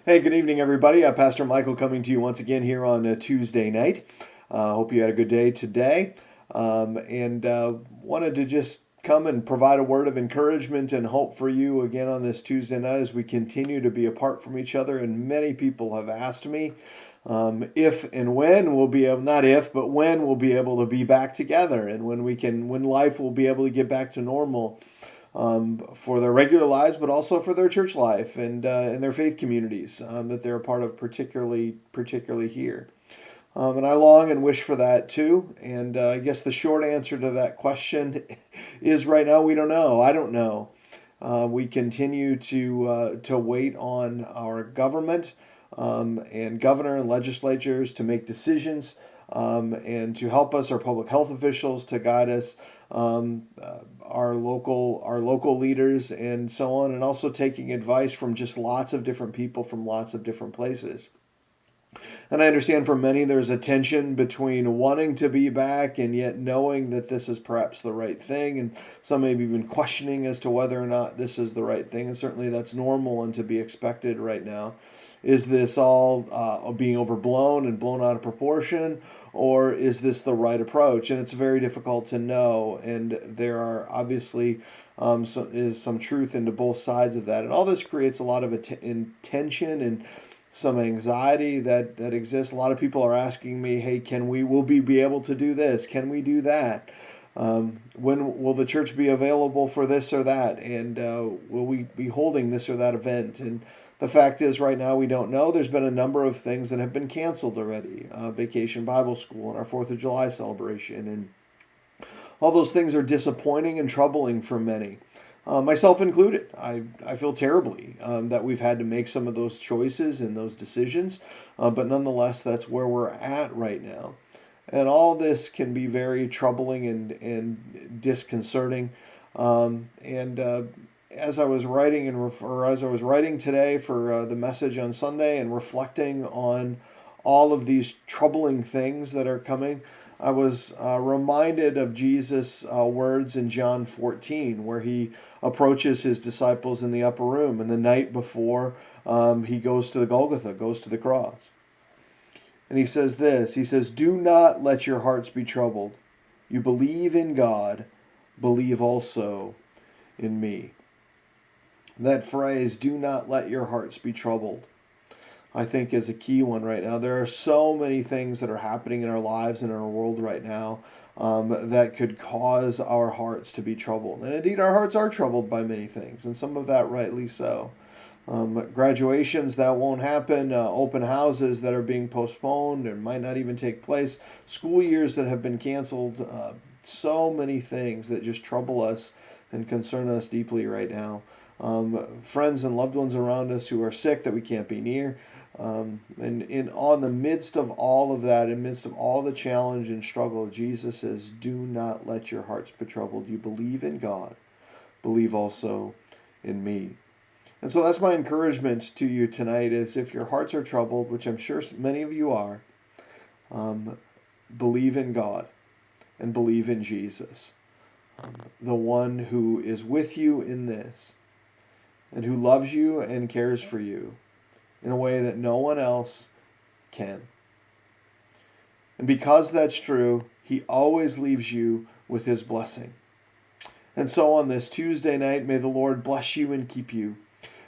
Hey, good evening, everybody. Pastor Michael coming to you once again here on a Tuesday night. Hope you had a good day today. And wanted to just come and provide a word of encouragement and hope for you again on this Tuesday night as we continue to be apart from each other. And many people have asked me if and when we'll be able, not if, but when we'll be able to be back together and when life will be able to get back to normal for their regular lives, but also for their church life and their faith communities that they're a part of, particularly here. And I long and wish for that too. And I guess the short answer to that question is right now we don't know. I don't know. We continue to wait on our government and governor and legislatures to make decisions and to help us, our public health officials to guide us, our local leaders, and so on, and also taking advice from just lots of different people from lots of different places. And I understand for many there's a tension between wanting to be back and yet knowing that this is perhaps the right thing, and some may be even questioning as to whether or not this is the right thing. And certainly that's normal and to be expected right now. Is this all being overblown and blown out of proportion, or is this the right approach? And it's very difficult to know. And there are obviously some truth into both sides of that. And all this creates a lot of tension and some anxiety that exists. A lot of people are asking me, hey, will we be able to do this? Can we do that? When will the church be available for this or that? And will we be holding this or that event? And the fact is, right now, we don't know. There's been a number of things that have been canceled already. Vacation Bible School and our 4th of July celebration. And all those things are disappointing and troubling for many. Myself included. I feel terribly that we've had to make some of those choices and those decisions, but nonetheless, that's where we're at right now. And all this can be very troubling and disconcerting. And as I was writing or as I was writing today for the message on Sunday and reflecting on all of these troubling things that are coming, I was reminded of Jesus' words in John 14, where he approaches his disciples in the upper room, and the night before he goes to the Golgotha, goes to the cross. And he says this, he says, "Do not let your hearts be troubled. You believe in God, believe also in me." That phrase, "do not let your hearts be troubled," I think is a key one right now. There are so many things that are happening in our lives and in our world right now that could cause our hearts to be troubled. And indeed, our hearts are troubled by many things, and some of that rightly so. Graduations that won't happen, open houses that are being postponed and might not even take place, school years that have been canceled, so many things that just trouble us and concern us deeply right now. Friends and loved ones around us who are sick that we can't be near. And on the midst of all of that, in the midst of all the challenge and struggle, Jesus says, "Do not let your hearts be troubled. You believe in God, believe also in me." And so that's my encouragement to you tonight is if your hearts are troubled, which I'm sure many of you are, believe in God and believe in Jesus, the one who is with you in this and who loves you and cares for you in a way that no one else can. And because that's true, he always leaves you with his blessing. And so on this Tuesday night, may the Lord bless you and keep you.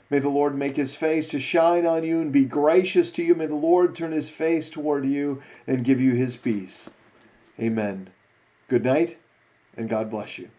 May the Lord make his face to shine on you and be gracious to you. May the Lord turn his face toward you and give you his peace. Amen. Good night, and God bless you.